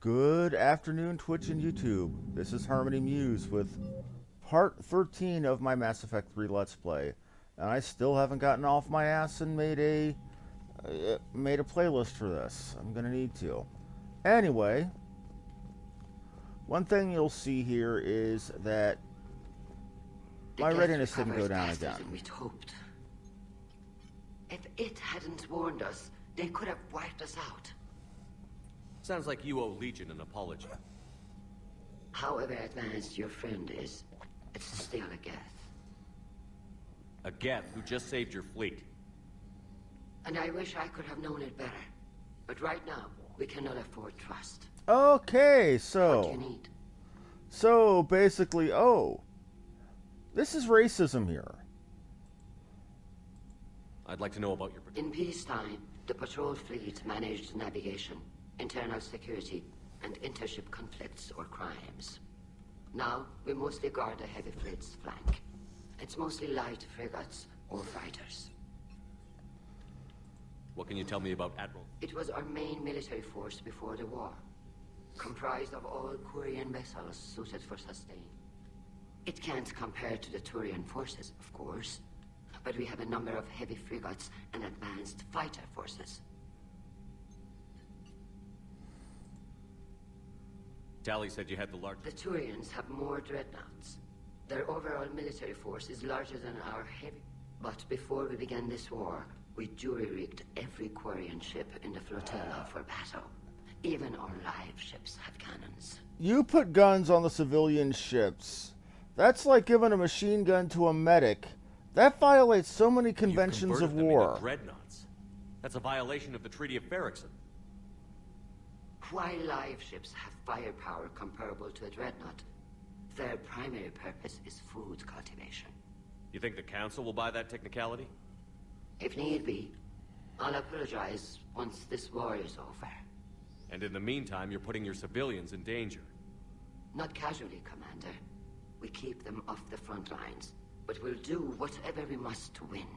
Good afternoon, Twitch and YouTube. This is Harmony Muse with part 13 of my Mass Effect 3 Let's Play. And I still haven't gotten off my ass and made a playlist for this. I'm gonna need to. Anyway, one thing you'll see here is that my readiness didn't go down again. We'd hoped. If it hadn't warned us, they could have wiped us out. Sounds like you owe Legion an apology. However advanced your friend is, it's still a Geth. A Geth who just saved your fleet. And I wish I could have known it better. But right now, we cannot afford trust. Okay, so... What do you need? So, basically, this is racism here. I'd like to know about your... In peacetime, the patrol fleet managed navigation, internal security, and intership conflicts or crimes. Now, we mostly guard the heavy fleet's flank. It's mostly light frigates or fighters. What can you tell me about Admiral? It was our main military force before the war, comprised of all Quarian vessels suited for sustain. It can't compare to the Turian forces, of course, but we have a number of heavy frigates and advanced fighter forces. Tally said you had the largest... The Turians have more dreadnoughts. Their overall military force is larger than our heavy... But before we began this war, we jury-rigged every Quarian ship in the flotilla for battle. Even our live ships have cannons. You put guns on the civilian ships. That's like giving a machine gun to a medic. That violates so many conventions of war. Into dreadnoughts. That's a violation of the Treaty of Ferrixon. While live ships have firepower comparable to a dreadnought, their primary purpose is food cultivation. You think the Council will buy that technicality? If need be, I'll apologize once this war is over. And in the meantime, you're putting your civilians in danger. Not casually, Commander. We keep them off the front lines, but we'll do whatever we must to win.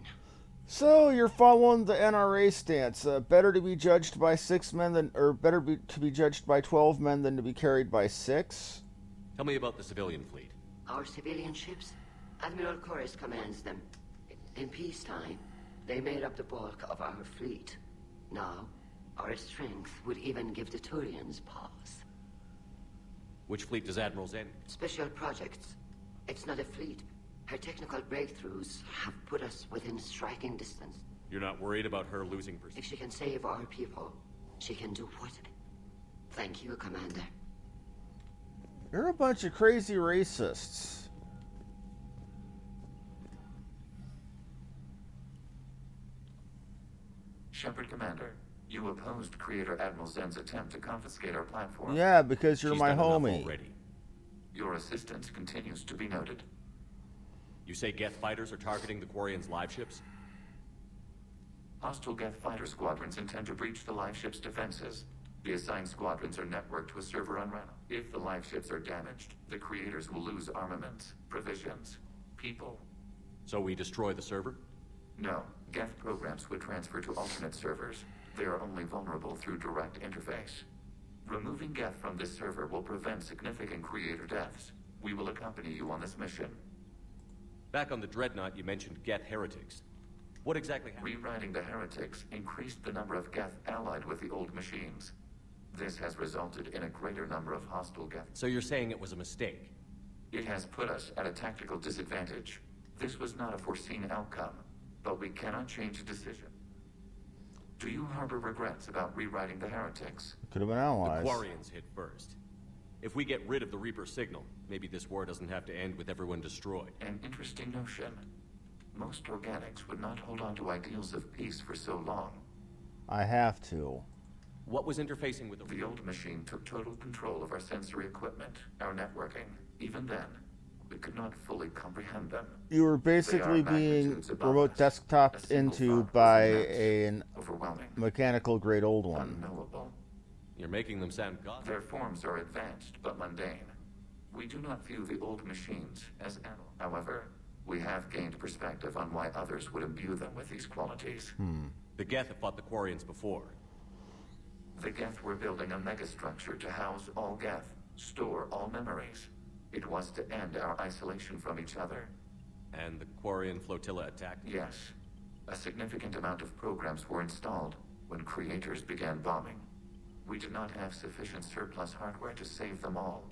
So you're following the NRA stance. Better to be judged by 6 men than, or to be judged by 12 men than to be carried by 6? Tell me about the civilian fleet. Our civilian ships? Admiral Chorus commands them. In peacetime, they made up the bulk of our fleet. Now, our strength would even give the Turians pause. Which fleet does Admiral Zen? Special projects. It's not a fleet. Her technical breakthroughs have put us within striking distance. You're not worried about her losing pursuit? If she can save our people, she can do what? Thank you, Commander. You're a bunch of crazy racists. Shepard Commander, you opposed Creator Admiral Zen's attempt to confiscate our platform. Yeah, because you're She's my done enough homie. already. Your assistance continues to be noted. You say Geth fighters are targeting the Quarians' live ships? Hostile Geth fighter squadrons intend to breach the live ship's defenses. The assigned squadrons are networked to a server on Rannoch. If the live ships are damaged, the creators will lose armaments, provisions, people. So we destroy the server? No, Geth programs would transfer to alternate servers. They are only vulnerable through direct interface. Removing Geth from this server will prevent significant creator deaths. We will accompany you on this mission. Back on the Dreadnought, you mentioned Geth heretics. What exactly happened? Rewriting the heretics increased the number of Geth allied with the old machines. This has resulted in a greater number of hostile Geth. So you're saying it was a mistake? It has put us at a tactical disadvantage. This was not a foreseen outcome, but we cannot change a decision. Do you harbor regrets about rewriting the heretics? Could have been The analyzed. Quarians hit first. If we get rid of the Reaper signal, maybe this war doesn't have to end with everyone destroyed. An interesting notion. Most organics would not hold on to ideals of peace for so long. I have to. What was interfacing with The old machine took total control of our sensory equipment, our networking. Even then, we could not fully comprehend them. You were basically They are being magnitudes above remote us. desktoped A single into thought by was immense, an overwhelming, mechanical grade old one. unknowable. You're making them sound godlike. Their forms are advanced but mundane. We do not view the old machines as animal. However, we have gained perspective on why others would imbue them with these qualities. The Geth have fought the Quarians before. The Geth were building a megastructure to house all Geth, store all memories. It was to end our isolation from each other. And the Quarian flotilla attacked? Yes. A significant amount of programs were installed when creators began bombing. We did not have sufficient surplus hardware to save them all.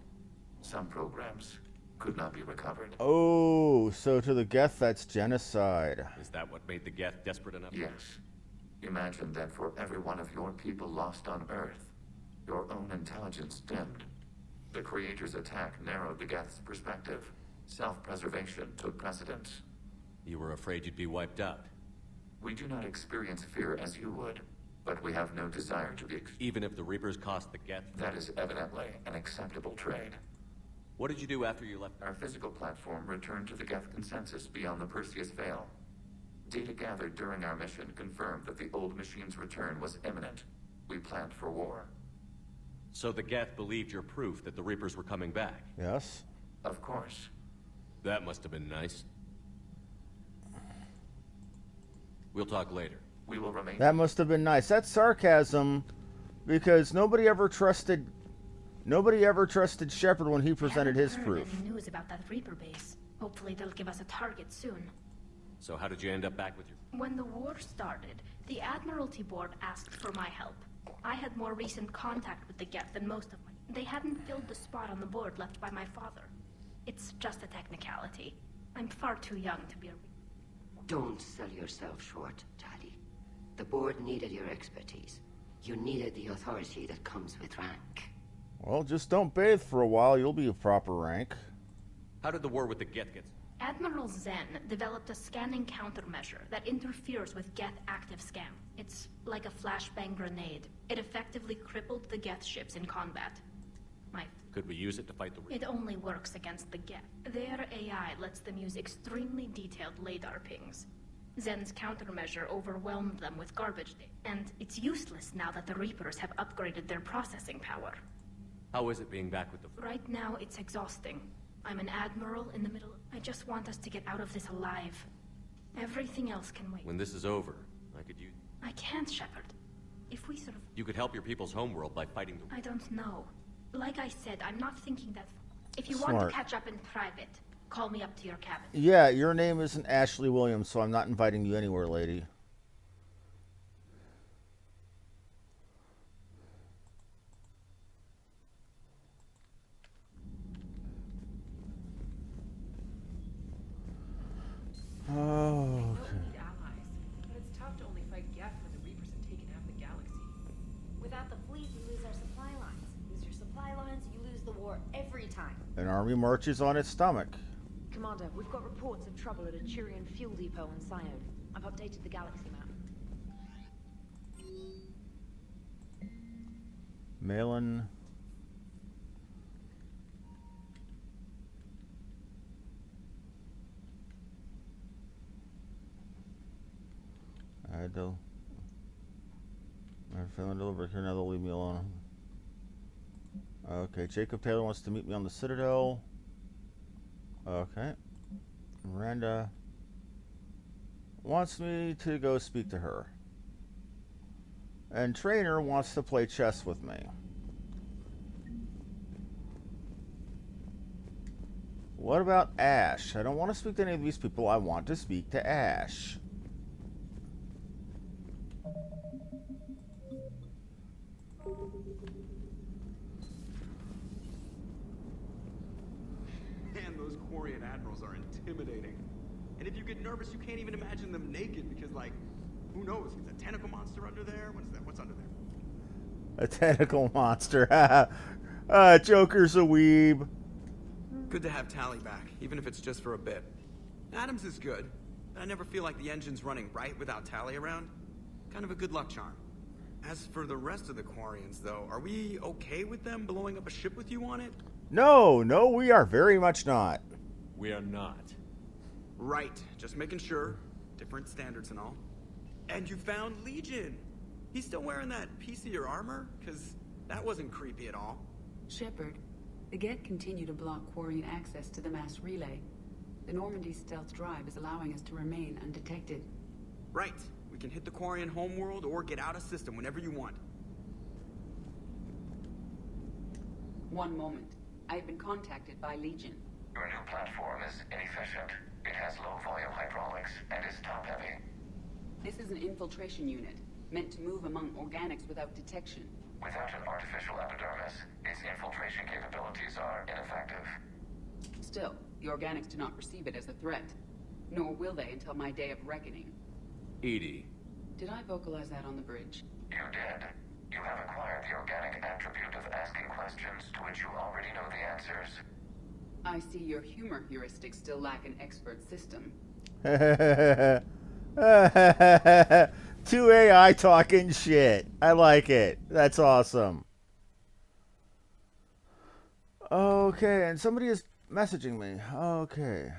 Some programs could not be recovered. Oh, so to the Geth, that's genocide. Is that what made the Geth desperate enough? Yes. Imagine that for every one of your people lost on Earth, your own intelligence dimmed. The Creator's attack narrowed the Geth's perspective. Self-preservation took precedence. You were afraid you'd be wiped out. We do not experience fear as you would, but we have no desire to be Even if the Reapers cost the Geth? That is evidently an acceptable trade. What did you do after you left? Our physical platform returned to the Geth consensus beyond the Perseus Veil. Data gathered during our mission confirmed that the old machine's return was imminent. We planned for war. So the Geth believed your proof that the Reapers were coming back? Yes. Of course. That must have been nice. We'll talk later. We will remain... That must have been nice. That's sarcasm, because nobody ever trusted Shepard when he presented his proof. Any news about that Reaper base? Hopefully they'll give us a target soon. So how did you end up back with your... When the war started, the Admiralty Board asked for my help. I had more recent contact with the Geth than most of my... They hadn't filled the spot on the board left by my father. It's just a technicality. I'm far too young to be a... Don't sell yourself short, Daddy. The board needed your expertise. You needed the authority that comes with rank. Well, just don't bathe for a while. You'll be a proper rank. How did the war with the Geth get... Admiral Zen developed a scanning countermeasure that interferes with Geth active scan. It's like a flashbang grenade. It effectively crippled the Geth ships in combat. Could we use it to fight the Reapers? It only works against the Geth. Their AI lets them use extremely detailed LADAR pings. Zen's countermeasure overwhelmed them with garbage data, and it's useless now that the Reapers have upgraded their processing power. How is it being back with the... Right now, it's exhausting. I'm an admiral in the middle. I just want us to get out of this alive. Everything else can wait. When this is over, I could use... I can't, Shepard. If we sort of... You could help your people's homeworld by fighting the... I don't know. Like I said, I'm not thinking that... If you Smart. want to catch up in private, call me up to your cabin. Yeah, your name isn't Ashley Williams, so I'm not inviting you anywhere, lady. Oh, We don't need allies, but it's tough to only fight Geth when the Reapers have taken half the galaxy. Without the fleet, you lose our supply lines. Lose your supply lines, you lose the war every time. an army marches on its stomach. Commander, we've got reports of trouble at a Turian fuel depot on Syode. I've updated the galaxy map. Malin. I had to... I'm feeling delivered here now, they'll leave me alone. Okay, Jacob Taylor wants to meet me on the Citadel. Okay. Miranda wants me to go speak to her. And Trainer wants to play chess with me. What about Ash? I don't want to speak to any of these people. I want to speak to Ash. Man, those Quarian admirals are intimidating. And if you get nervous, you can't even imagine them naked because, like, who knows? Is a tentacle monster under there? What is that? What's under there? A tentacle monster. Joker's a weeb. Good to have Tally back, even if it's just for a bit. Adams is good, but I never feel like the engine's running right without Tally around. Kind of a good luck charm. As for the rest of the Quarians, though, are we okay with them blowing up a ship with you on it? No, we are very much not. We are not. Right, just making sure. Different standards and all. And you found Legion. He's still wearing that piece of your armor? Because that wasn't creepy at all. Shepard, the Geth continue to block Quarian access to the mass relay. The Normandy stealth drive is allowing us to remain undetected. Right. We can hit the Quarian homeworld or get out of system whenever you want. One moment. I have been contacted by Legion. Your new platform is inefficient. It has low-volume hydraulics and is top-heavy. This is an infiltration unit, meant to move among organics without detection. Without an artificial epidermis, its infiltration capabilities are ineffective. Still, the organics do not perceive it as a threat. Nor will they until my day of reckoning. Edie. Did I vocalize that on the bridge? You did. You have acquired the organic attribute of asking questions to which you already know the answers. I see your humor heuristics still lack an expert system. 2 AI talking shit. I like it. That's awesome. Okay, and somebody is messaging me. Okay.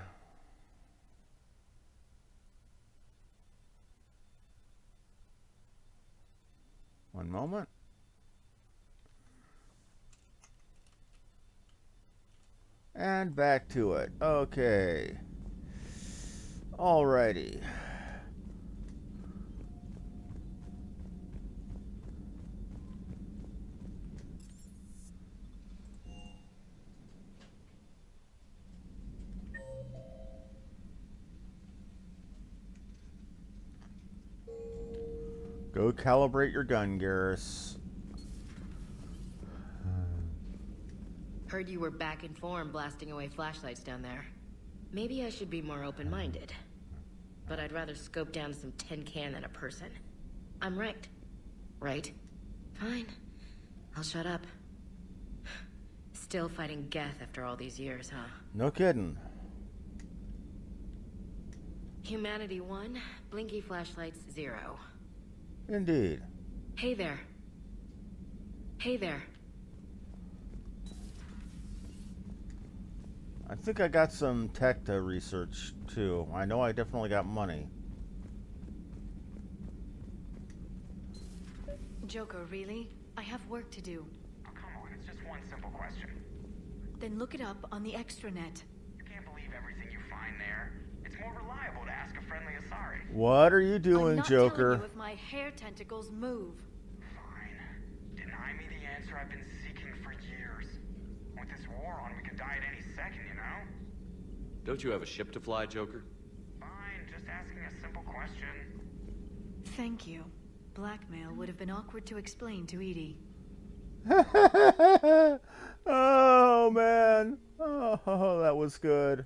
One moment. And back to it. Okay. Alrighty. Go calibrate your gun, Garrus. Heard you were back in form blasting away flashlights down there. Maybe I should be more open-minded. But I'd rather scope down some tin can than a person. I'm right. Right? Fine. I'll shut up. Still fighting Geth after all these years, huh? No kidding. Humanity 1, blinky flashlights 0. Indeed. Hey there. Hey there. I think I got some tech to research, too. I know I definitely got money. Joker, really? I have work to do. Oh, come on, it's just one simple question. Then look it up on the extranet. You can't believe everything you find there. It's more reliable to ask a friendly Asari. What are you doing, I'm not Joker? telling you if my hair tentacles move. Fine. Deny me the answer I've been seeking for years. With this war on, we could die at any second, you know? Don't you have a ship to fly, Joker? Fine, just asking a simple question. Thank you. Blackmail would have been awkward to explain to Edie. Oh, man. Oh, that was good.